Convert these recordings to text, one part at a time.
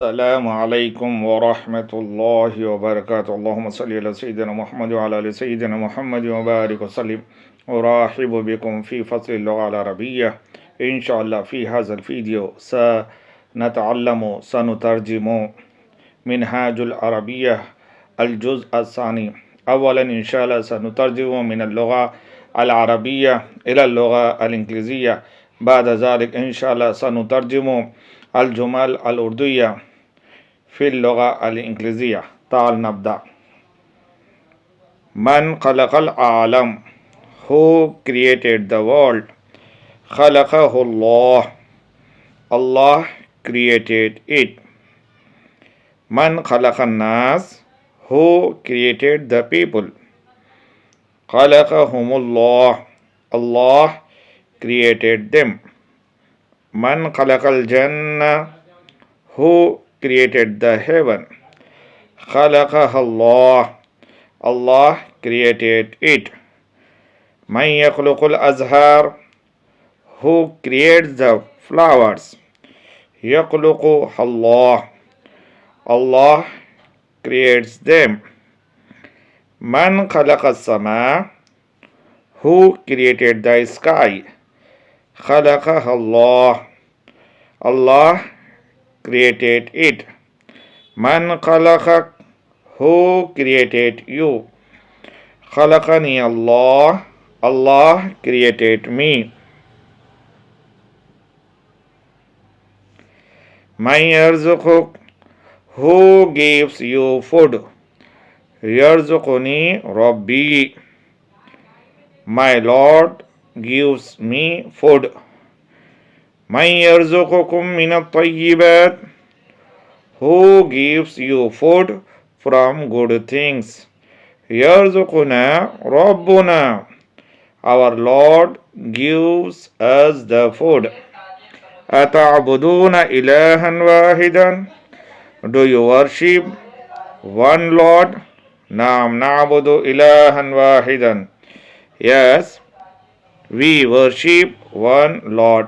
السلام عليكم ورحمة الله وبركاته. اللهم صل على سيدنا محمد وعلى آل سيدنا محمد وبارك وسلم. أرحب بكم في فصل اللغة العربية. إن شاء الله في هذا الفيديو سنترجم منهاج العربية الجزء الثاني. أولا إن شاء الله سنترجم من اللغة العربية إلى اللغة الإنجليزية. بعد ذلك إن شاء الله سنترجم الجمل الأردية في اللغة الإنجليزية. تعال نبدأ. من خلق العالم. Who created the world? خلقه الله. Allah created it. من خلق الناس. Who created the people? خلقهم الله. Allah created them. من خلق الجنة. Who created the heaven? خلقها الله. Allah created it. من يخلق الأزهار. Who creates the flowers? يخلقها الله. Allah creates them. من خلق السماء. Who created the sky? خلقها الله. Allah created it. من خلقك. Who created you? خلقني الله. Allah created me. من يرزقك. Who gives you food? يرزقني ربي. My Lord gives me food. من يرزقكم من الطيبات. Who gives you food from good things? يرزقنا ربنا. Our Lord gives us the food. أتعبدون إلها واحدا. Do you worship one Lord? نعم نعبد إلها واحدا. Yes, we worship one Lord.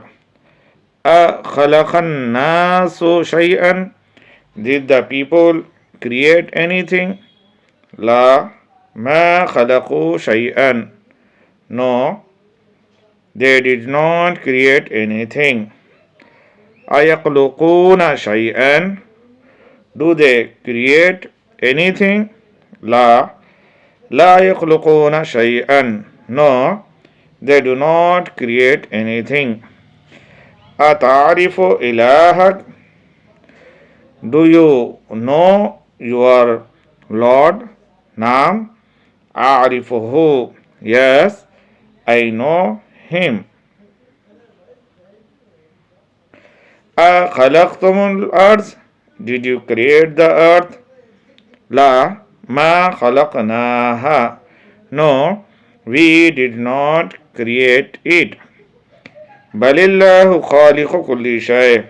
أخلق الناس شيئا. Did the people create anything? لا ما خلقوا شيئا. No, they did not create anything. أيخلقون شيئا. Do they create anything? لا لا يخلقون شيئا. No, they do not create anything. أتعرف إلهك. Do you know your Lord? نعم أعرفه. Yes, I know him. أخلقتم الأرض. Did you create the earth? لا ما خلقناها. No, we did not create it. بل الله خالق كل شيء.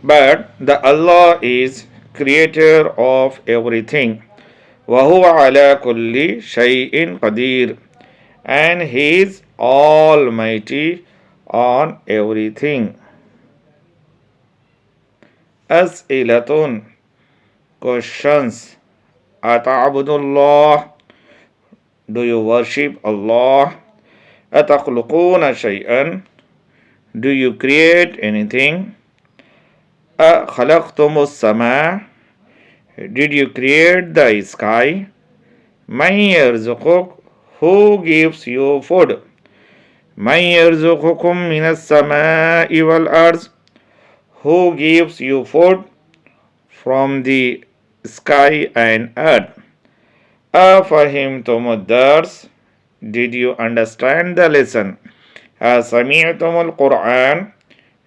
But the Allah is creator of everything. وهو على كل شيء قدير. And he is almighty on everything. أسئلة. Questions. أتعبد الله. Do you worship Allah? أتخلقون شيئا. Do you create anything? أخلقتم السماء. Did you create the sky? من يرزقك. Who gives you food? من يرزقكم من السماء والأرض. Who gives you food from the sky and earth? أفهمتم الدرس. Did you understand the lesson? أسمعتم القرآن.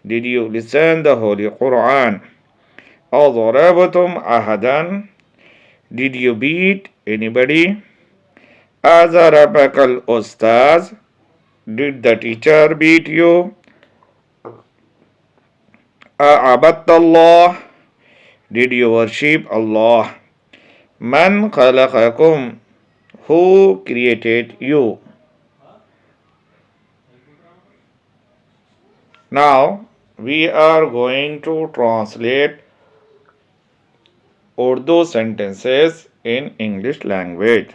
Did you listen the Holy Quran? أضربتم أحدا. Did you beat anybody? أضربك الأستاذ. Did the teacher beat you? أعبدت الله. Did you worship Allah? من خلقكم. Who created you? Now we are going to translate Urdu sentences in English language.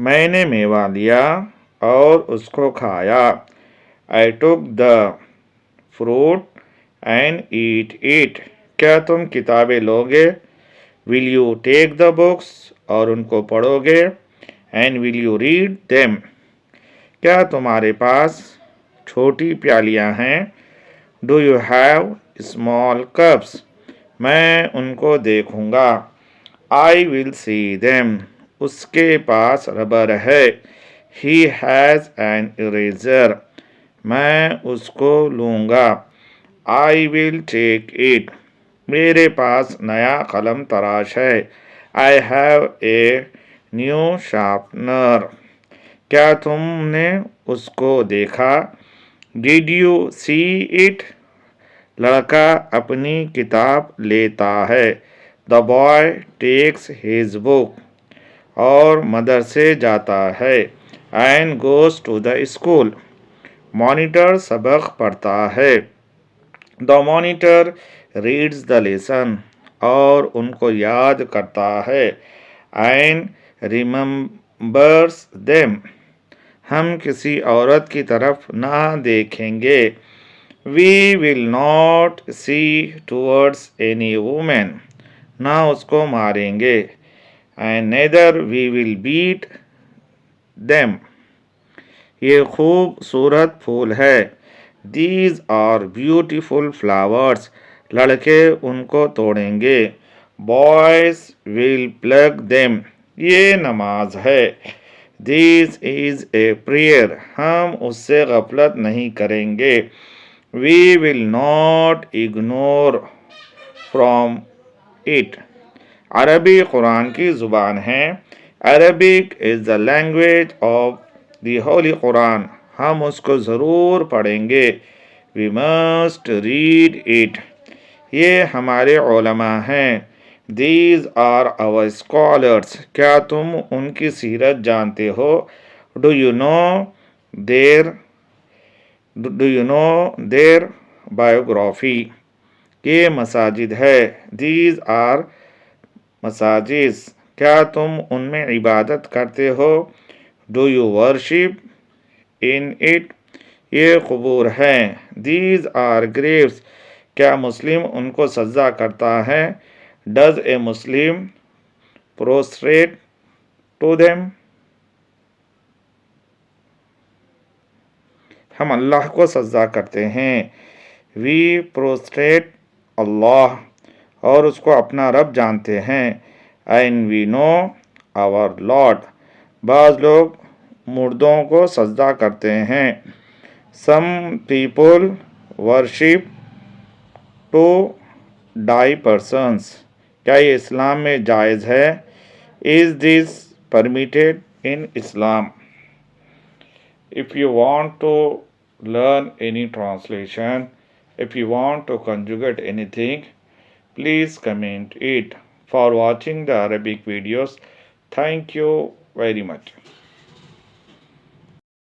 मैंने मेवा लिया और उसको खाया. I took the fruit and eat it. क्या तुम किताबें लोगे? Will you take the books? और उनको पढ़ोगे. And will you read them? क्या तुम्हारे पास छोटी प्यालियाँ हैं? Do you have small cups? मैं उनको देखूंगा. I will see them. उसके पास रबर है. He has an eraser. मैं उसको लूँगा. I will take it. मेरे पास नया कलम तराश है. I have a new sharpener. क्या तुमने उसको देखा? Did you see it? लड़का अपनी किताब लेता है. The boy takes his book. और मदरसे जाता है. And goes to the school. Monitor सबक पढ़ता है. The monitor reads the lesson. और उनको याद करता है. And remembers them. हम किसी औरत की तरफ ना देखेंगे. We will not see towards any woman. ना उसको मारेंगे. And neither we will beat them. ये खूबसूरत फूल है. These are beautiful flowers. लड़के उनको तोड़ेंगे. Boys will pluck them. ये नमाज है. This is a prayer. हम उससे गफलत नहीं करेंगे. We will not ignore from it. अरबी कुरान की ज़ुबान है. Arabic is the language of the Holy Quran. हम उसको ज़रूर पढ़ेंगे. We must read it. ये हमारे उलमा हैं. These are our scholars. क्या तुम उनकी सीरत जानते हो? Do you know their biography? ये मसाजिद है. These are मसाजिद. क्या तुम उनमें इबादत करते हो? Do you worship in it? ये कबूर हैं. These are graves. क्या मुस्लिम उनको सज्जा करता है? Does a Muslim prostrate to them? हम अल्लाह को सज्जा करते हैं. We prostrate Allah. और उसको अपना रब जानते हैं. And we know our Lord. बाज़ लोग मुर्दों को सज्दा करते हैं. Some people worship to die persons. क्या ये इस्लाम में जायज़ है? Is this permitted in Islam? If you want to learn any translation, if you want to conjugate anything, please comment it. For watching the Arabic videos, thank you very much.